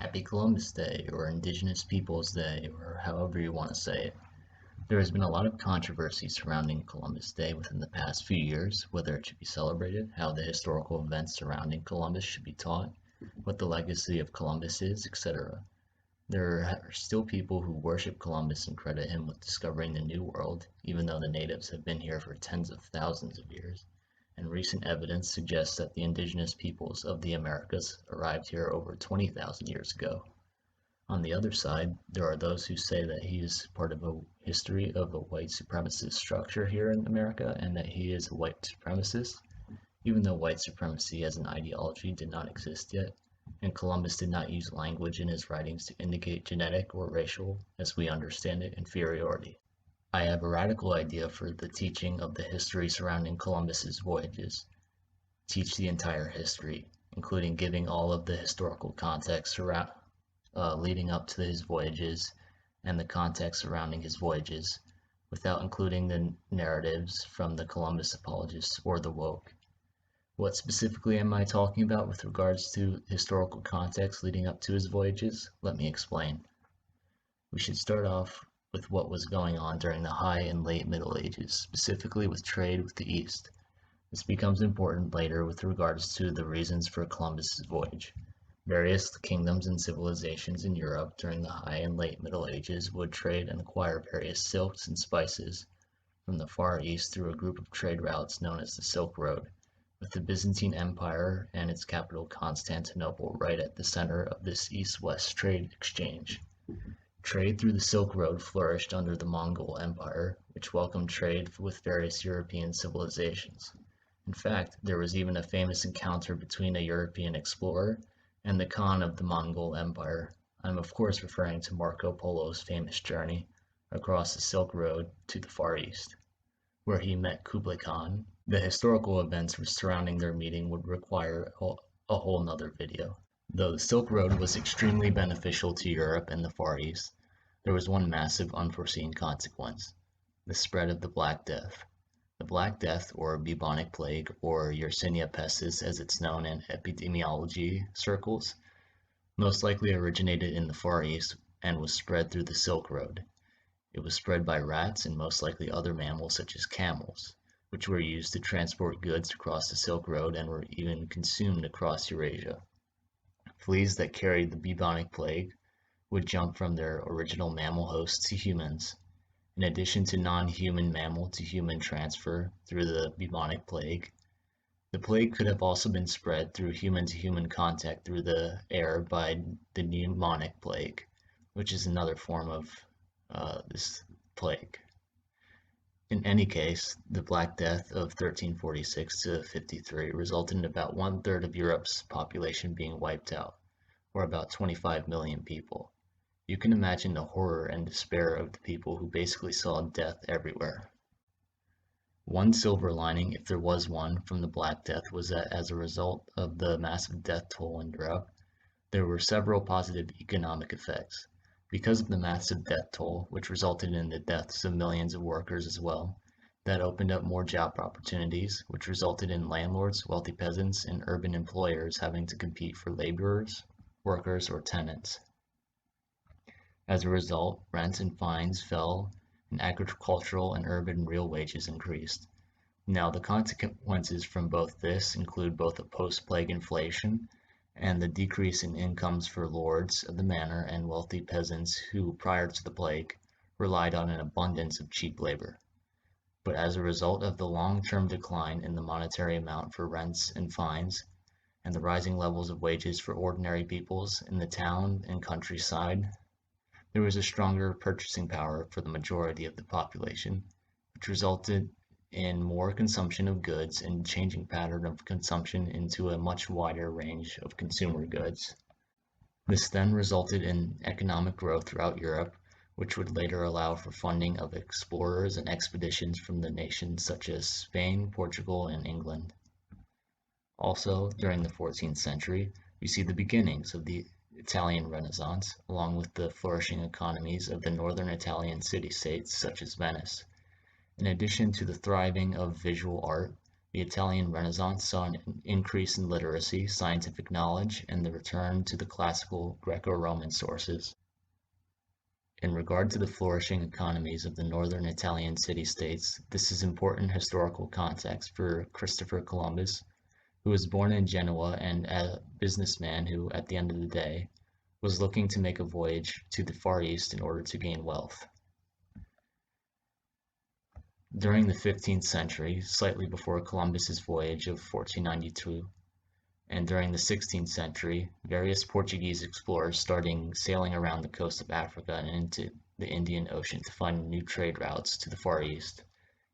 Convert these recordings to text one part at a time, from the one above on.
Happy Columbus Day, or Indigenous Peoples Day, or however you want to say it. There has been a lot of controversy surrounding Columbus Day within the past few years, whether it should be celebrated, how the historical events surrounding Columbus should be taught, what the legacy of Columbus is, etc. There are still people who worship Columbus and credit him with discovering the New World, even though the natives have been here for tens of thousands of years, and recent evidence suggests that the indigenous peoples of the Americas arrived here over 20,000 years ago. On the other side, there are those who say that he is part of a history of a white supremacist structure here in America and that he is a white supremacist, even though white supremacy as an ideology did not exist yet, and Columbus did not use language in his writings to indicate genetic or racial, as we understand it, inferiority. I have a radical idea for the teaching of the history surrounding Columbus's voyages. Teach the entire history, including giving all of the historical context leading up to his voyages and the context surrounding his voyages, without including the narratives from the Columbus apologists or the woke. What specifically am I talking about with regards to historical context leading up to his voyages? Let me explain. We should start off with what was going on during the High and Late Middle Ages, specifically with trade with the East. This becomes important later with regards to the reasons for Columbus's voyage. Various kingdoms and civilizations in Europe during the High and Late Middle Ages would trade and acquire various silks and spices from the Far East through a group of trade routes known as the Silk Road, with the Byzantine Empire and its capital Constantinople right at the center of this east-west trade exchange. Trade through the Silk Road flourished under the Mongol Empire, which welcomed trade with various European civilizations. In fact, there was even a famous encounter between a European explorer and the Khan of the Mongol Empire. I'm of course referring to Marco Polo's famous journey across the Silk Road to the Far East, where he met Kublai Khan. The historical events surrounding their meeting would require a whole nother video. Though the Silk Road was extremely beneficial to Europe and the Far East, there was one massive unforeseen consequence: the spread of the Black Death. The Black Death, or bubonic plague, or Yersinia pestis as it's known in epidemiology circles, most likely originated in the Far East and was spread through the Silk Road. It was spread by rats and most likely other mammals such as camels, which were used to transport goods across the Silk Road and were even consumed across Eurasia. Fleas that carried the bubonic plague would jump from their original mammal hosts to humans. In addition to non-human mammal to human transfer through the bubonic plague, the plague could have also been spread through human-to-human contact through the air by the pneumonic plague, which is another form of this plague. In any case, the Black Death of 1346 to 53 resulted in about one-third of Europe's population being wiped out, or about 25 million people. You can imagine the horror and despair of the people who basically saw death everywhere. One silver lining, if there was one, from the Black Death was that as a result of the massive death toll in Europe, there were several positive economic effects. Because of the massive death toll, which resulted in the deaths of millions of workers as well, that opened up more job opportunities, which resulted in landlords, wealthy peasants, and urban employers having to compete for laborers, workers, or tenants. As a result, rents and fines fell, and agricultural and urban real wages increased. Now, the consequences from both this include both a post-plague inflation and the decrease in incomes for lords of the manor and wealthy peasants who, prior to the plague, relied on an abundance of cheap labor. But as a result of the long-term decline in the monetary amount for rents and fines, and the rising levels of wages for ordinary peoples in the town and countryside, there was a stronger purchasing power for the majority of the population, which resulted in more consumption of goods and changing pattern of consumption into a much wider range of consumer goods. This then resulted in economic growth throughout Europe, which would later allow for funding of explorers and expeditions from the nations such as Spain, Portugal, and England. Also, during the 14th century, we see the beginnings of the Italian Renaissance, along with the flourishing economies of the northern Italian city-states such as Venice. In addition to the thriving of visual art, The Italian Renaissance saw an increase in literacy, scientific knowledge, and the return to the classical Greco-Roman sources. In regard to the flourishing economies of the northern Italian city-states, this is important historical context for Christopher Columbus, who was born in Genoa and a businessman who, at the end of the day, was looking to make a voyage to the Far East in order to gain wealth. During the 15th century, slightly before Columbus's voyage of 1492, and during the 16th century, various Portuguese explorers started sailing around the coast of Africa and into the Indian Ocean to find new trade routes to the Far East.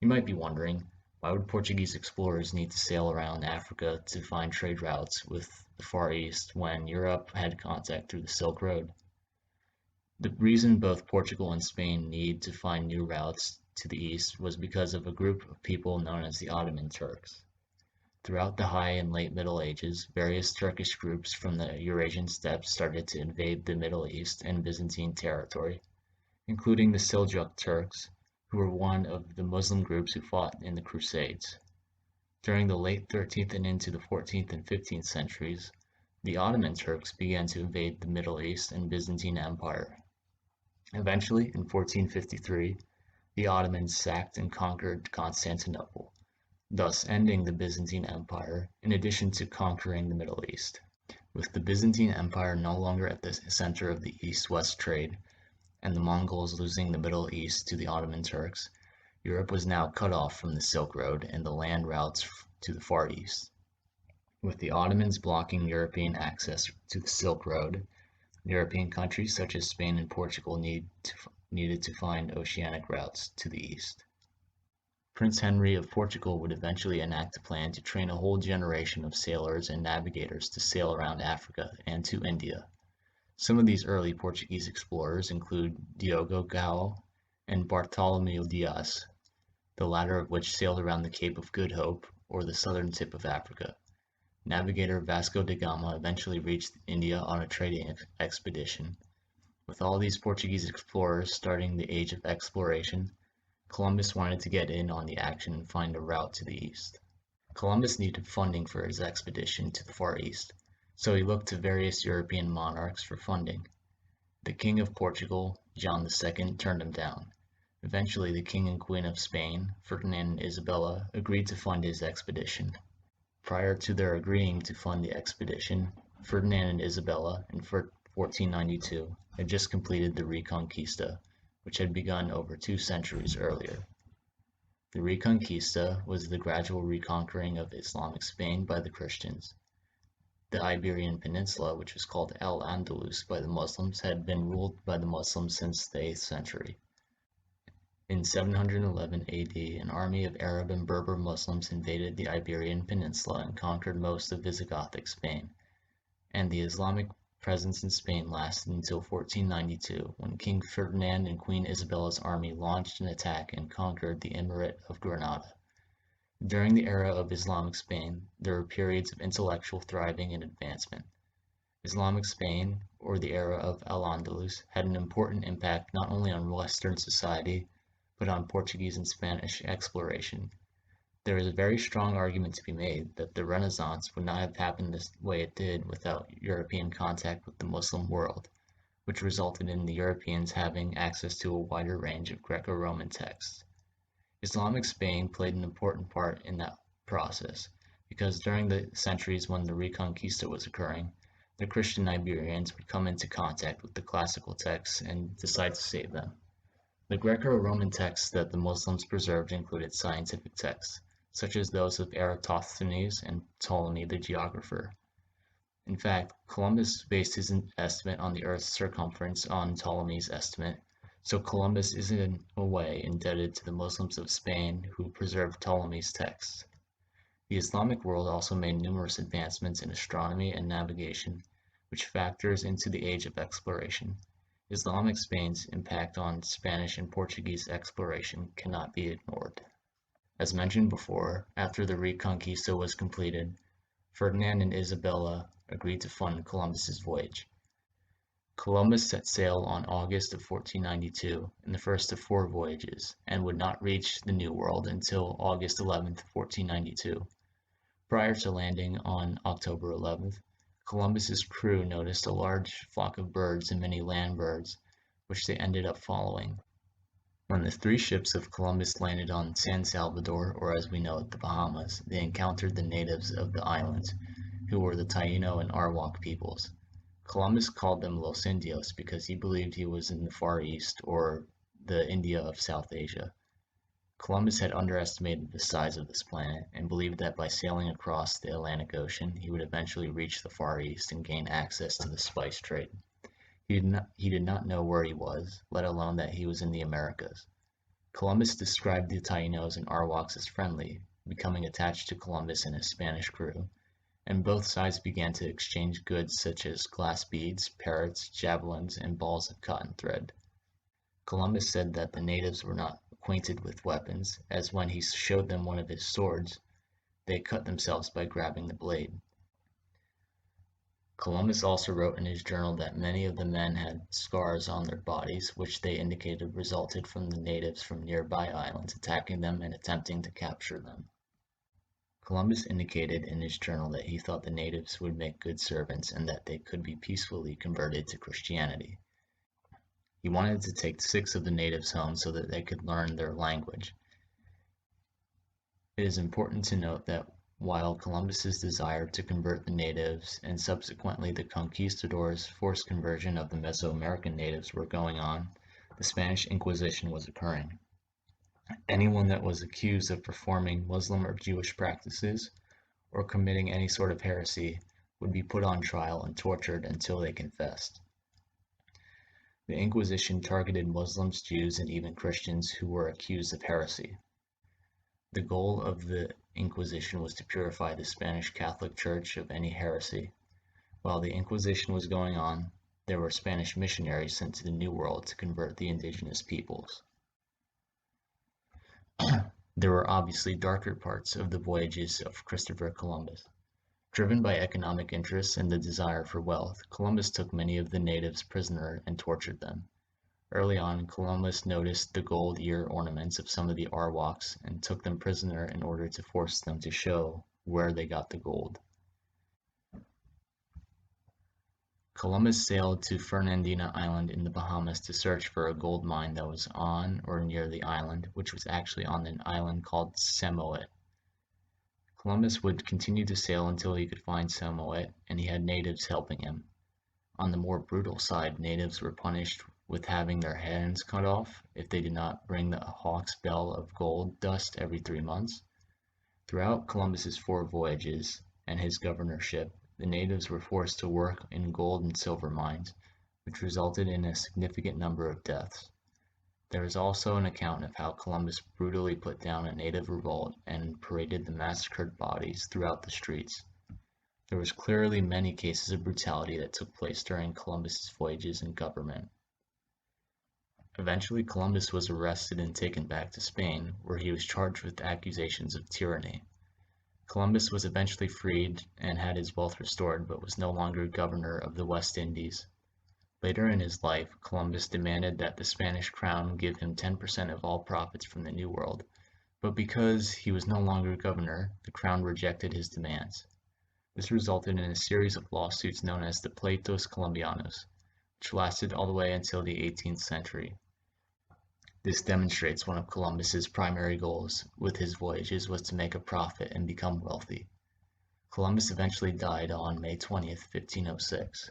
You might be wondering, why would Portuguese explorers need to sail around Africa to find trade routes with the Far East when Europe had contact through the Silk Road? The reason both Portugal and Spain needed to find new routes to the east was because of a group of people known as the Ottoman Turks. Throughout the High and Late Middle Ages, various Turkish groups from the Eurasian steppes started to invade the Middle East and Byzantine territory, including the Seljuk Turks, who were one of the Muslim groups who fought in the Crusades. During the late 13th and into the 14th and 15th centuries, the Ottoman Turks began to invade the Middle East and Byzantine Empire. Eventually, in 1453, the Ottomans sacked and conquered Constantinople, thus ending the Byzantine Empire, in addition to conquering the Middle East. With the Byzantine Empire no longer at the center of the East-West trade, and the Mongols losing the Middle East to the Ottoman Turks, Europe was now cut off from the Silk Road and the land routes to the Far East. With the Ottomans blocking European access to the Silk Road, European countries such as Spain and Portugal needed to find oceanic routes to the east. Prince Henry of Portugal would eventually enact a plan to train a whole generation of sailors and navigators to sail around Africa and to India. Some of these early Portuguese explorers include Diogo Gao and Bartolomeu Dias, the latter of which sailed around the Cape of Good Hope, or the southern tip of Africa. Navigator Vasco da Gama eventually reached India on a trading expedition. With all these Portuguese explorers starting the age of exploration, Columbus wanted to get in on the action and find a route to the east. Columbus needed funding for his expedition to the Far East, so he looked to various European monarchs for funding. The King of Portugal, John II, turned him down. Eventually, the King and Queen of Spain, Ferdinand and Isabella, agreed to fund his expedition. Prior to their agreeing to fund the expedition, Ferdinand and Isabella, in 1492, had just completed the Reconquista, which had begun over 2 centuries earlier. The Reconquista was the gradual reconquering of Islamic Spain by the Christians. The Iberian Peninsula, which was called Al-Andalus by the Muslims, had been ruled by the Muslims since the 8th century. In 711 AD, an army of Arab and Berber Muslims invaded the Iberian Peninsula and conquered most of Visigothic Spain, and the Islamic presence in Spain lasted until 1492, when King Ferdinand and Queen Isabella's army launched an attack and conquered the Emirate of Granada. During the era of Islamic Spain, there were periods of intellectual thriving and advancement. Islamic Spain, or the era of Al-Andalus, had an important impact not only on Western society, but on Portuguese and Spanish exploration. There is a very strong argument to be made that the Renaissance would not have happened the way it did without European contact with the Muslim world, which resulted in the Europeans having access to a wider range of Greco-Roman texts. Islamic Spain played an important part in that process, because during the centuries when the Reconquista was occurring, the Christian Iberians would come into contact with the classical texts and decide to save them. The Greco-Roman texts that the Muslims preserved included scientific texts, such as those of Eratosthenes and Ptolemy the geographer. In fact, Columbus based his estimate on the Earth's circumference on Ptolemy's estimate, so Columbus is in a way indebted to the Muslims of Spain who preserved Ptolemy's texts. The Islamic world also made numerous advancements in astronomy and navigation, which factors into the age of exploration. Islamic Spain's impact on Spanish and Portuguese exploration cannot be ignored. As mentioned before, after the Reconquista was completed, Ferdinand and Isabella agreed to fund Columbus's voyage. Columbus set sail on August of 1492 in the first of 4 voyages, and would not reach the New World until August 11th, 1492. Prior to landing on October 11th, Columbus's crew noticed a large flock of birds and many land birds, which they ended up following. When the 3 ships of Columbus landed on San Salvador, or as we know it, the Bahamas, they encountered the natives of the islands, who were the Taino and Arawak peoples. Columbus called them Los Indios because he believed he was in the Far East, or the India of South Asia. Columbus had underestimated the size of this planet and believed that by sailing across the Atlantic Ocean, he would eventually reach the Far East and gain access to the spice trade. He did not know where he was, let alone that he was in the Americas. Columbus described the Tainos and Arawaks as friendly, becoming attached to Columbus and his Spanish crew, and both sides began to exchange goods such as glass beads, parrots, javelins, and balls of cotton thread. Columbus said that the natives were not acquainted with weapons, as when he showed them one of his swords, they cut themselves by grabbing the blade. Columbus also wrote in his journal that many of the men had scars on their bodies, which they indicated resulted from the natives from nearby islands attacking them and attempting to capture them. Columbus indicated in his journal that he thought the natives would make good servants and that they could be peacefully converted to Christianity. He wanted to take 6 of the natives home so that they could learn their language. It is important to note that while Columbus's desire to convert the natives and subsequently the conquistadors' forced conversion of the Mesoamerican natives were going on, the Spanish Inquisition was occurring. Anyone that was accused of performing Muslim or Jewish practices or committing any sort of heresy would be put on trial and tortured until they confessed. The Inquisition targeted Muslims, Jews, and even Christians who were accused of heresy. The goal of the Inquisition was to purify the Spanish Catholic Church of any heresy. While the Inquisition was going on, there were Spanish missionaries sent to the New World to convert the indigenous peoples. There were obviously darker parts of the voyages of Christopher Columbus. Driven by economic interests and the desire for wealth, Columbus took many of the natives prisoner and tortured them. Early on, Columbus noticed the gold ear ornaments of some of the Arawaks and took them prisoner in order to force them to show where they got the gold. Columbus sailed to Fernandina Island in the Bahamas to search for a gold mine that was on or near the island, which was actually on an island called Samoet. Columbus would continue to sail until he could find Samoet, and he had natives helping him. On the more brutal side, natives were punished with having their hands cut off if they did not bring the Hawke's Bell of gold dust every 3 months. Throughout Columbus's 4 voyages and his governorship, the natives were forced to work in gold and silver mines, which resulted in a significant number of deaths. There is also an account of how Columbus brutally put down a native revolt and paraded the massacred bodies throughout the streets. There was clearly many cases of brutality that took place during Columbus's voyages and government. Eventually, Columbus was arrested and taken back to Spain, where he was charged with accusations of tyranny. Columbus was eventually freed and had his wealth restored, but was no longer governor of the West Indies. Later in his life, Columbus demanded that the Spanish crown give him 10% of all profits from the New World, but because he was no longer governor, the crown rejected his demands. This resulted in a series of lawsuits known as the Pleitos Colombianos, which lasted all the way until the 18th century. This demonstrates one of Columbus's primary goals with his voyages was to make a profit and become wealthy. Columbus eventually died on May 20th, 1506.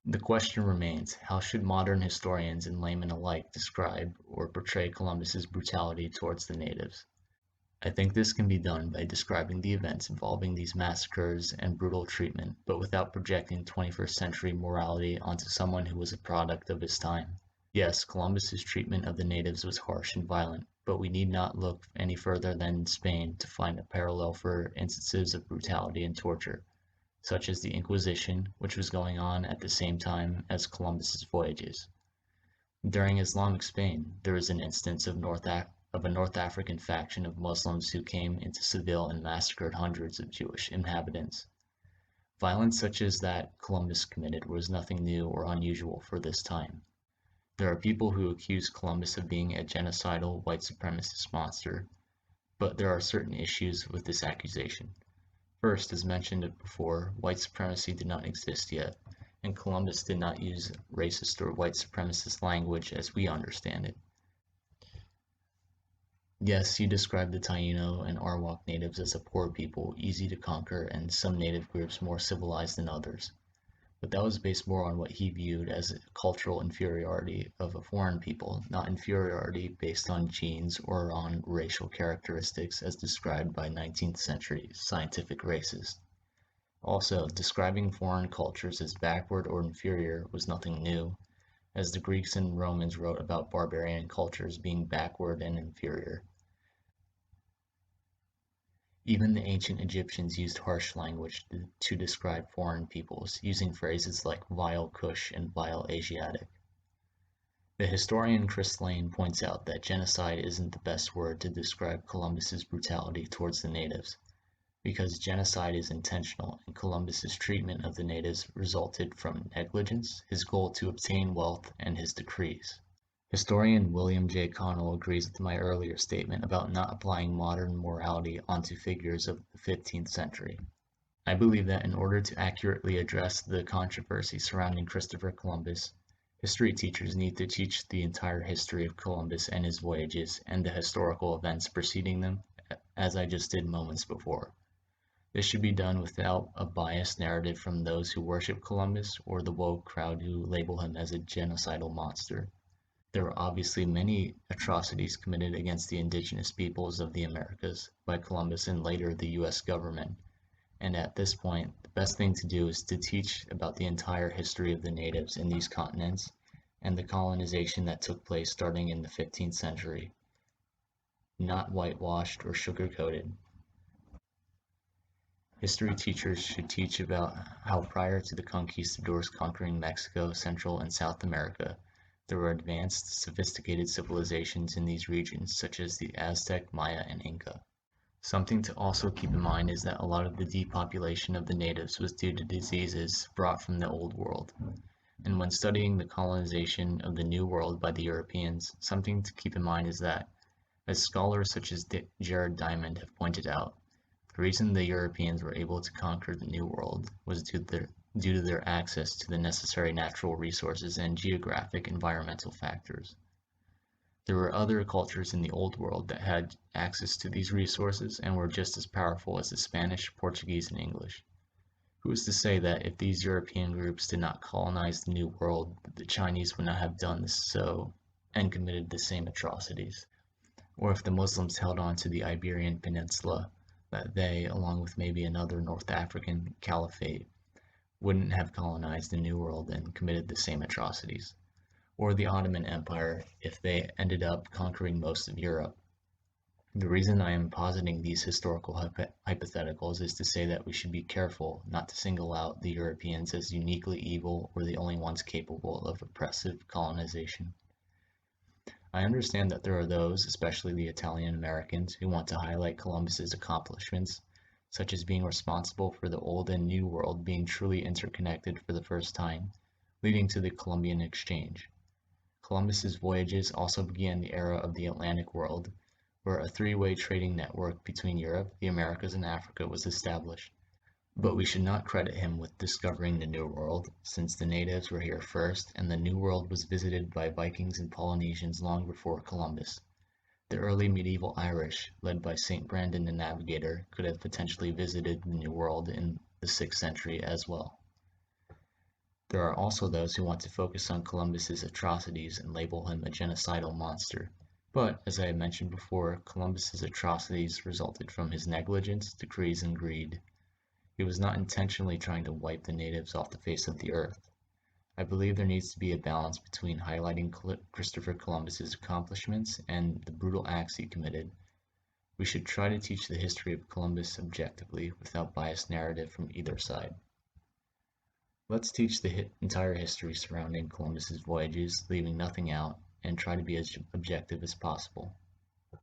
The question remains, how should modern historians and laymen alike describe or portray Columbus's brutality towards the natives? I think this can be done by describing the events involving these massacres and brutal treatment, but without projecting 21st century morality onto someone who was a product of his time. Yes, Columbus's treatment of the natives was harsh and violent, but we need not look any further than Spain to find a parallel for instances of brutality and torture, such as the Inquisition, which was going on at the same time as Columbus's voyages. During Islamic Spain, there was an instance of a North African faction of Muslims who came into Seville and massacred hundreds of Jewish inhabitants. Violence such as that Columbus committed was nothing new or unusual for this time. There are people who accuse Columbus of being a genocidal white supremacist monster, but there are certain issues with this accusation. First, as mentioned before, white supremacy did not exist yet, and Columbus did not use racist or white supremacist language as we understand it. Yes, he described the Taino and Arawak natives as a poor people, easy to conquer, and some native groups more civilized than others. But that was based more on what he viewed as cultural inferiority of a foreign people, not inferiority based on genes or on racial characteristics as described by 19th century scientific racists. Also, describing foreign cultures as backward or inferior was nothing new, as the Greeks and Romans wrote about barbarian cultures being backward and inferior. Even the ancient Egyptians used harsh language to describe foreign peoples, using phrases like vile Kush and vile Asiatic. The historian Chris Lane points out that genocide isn't the best word to describe Columbus's brutality towards the natives, because genocide is intentional and Columbus's treatment of the natives resulted from negligence, his goal to obtain wealth, and his decrees. Historian William J. Connell agrees with my earlier statement about not applying modern morality onto figures of the 15th century. I believe that in order to accurately address the controversy surrounding Christopher Columbus, history teachers need to teach the entire history of Columbus and his voyages and the historical events preceding them, as I just did moments before. This should be done without a biased narrative from those who worship Columbus or the woke crowd who label him as a genocidal monster. There were obviously many atrocities committed against the indigenous peoples of the Americas by Columbus and later the US government, and at this point, the best thing to do is to teach about the entire history of the natives in these continents and the colonization that took place starting in the 15th century, not whitewashed or sugar-coated. History teachers should teach about how prior to the conquistadors conquering Mexico, Central and South America, there were advanced, sophisticated civilizations in these regions such as the Aztec, Maya, and Inca. Something to also keep in mind is that a lot of the depopulation of the natives was due to diseases brought from the Old World. And when studying the colonization of the New World by the Europeans, something to keep in mind is that, as scholars such as Jared Diamond have pointed out, the reason the Europeans were able to conquer the New World was due to their access to the necessary natural resources and geographic environmental factors. There were other cultures in the Old World that had access to these resources and were just as powerful as the Spanish, Portuguese, and English. Who is to say that if these European groups did not colonize the New World, the Chinese would not have done so and committed the same atrocities? Or if the Muslims held on to the Iberian Peninsula, that they, along with maybe another North African caliphate, wouldn't have colonized the New World and committed the same atrocities? Or the Ottoman Empire if they ended up conquering most of Europe? The reason I am positing these historical hypotheticals is to say that we should be careful not to single out the Europeans as uniquely evil or the only ones capable of oppressive colonization. I understand that there are those, especially the Italian Americans, who want to highlight Columbus's accomplishments, such as being responsible for the Old and New World being truly interconnected for the first time, leading to the Columbian Exchange. Columbus's voyages also began the era of the Atlantic world, where a three-way trading network between Europe, the Americas, and Africa was established. But we should not credit him with discovering the New World, since the natives were here first, and the New World was visited by Vikings and Polynesians long before Columbus. The early medieval Irish, led by Saint Brandon the Navigator, could have potentially visited the New World in the 6th century as well. There are also those who want to focus on Columbus's atrocities and label him a genocidal monster. But, as I have mentioned before, Columbus's atrocities resulted from his negligence, decrees, and greed. He was not intentionally trying to wipe the natives off the face of the earth. I believe there needs to be a balance between highlighting Christopher Columbus's accomplishments and the brutal acts he committed. We should try to teach the history of Columbus objectively, without biased narrative from either side. Let's teach the entire history surrounding Columbus's voyages, leaving nothing out, and try to be as objective as possible.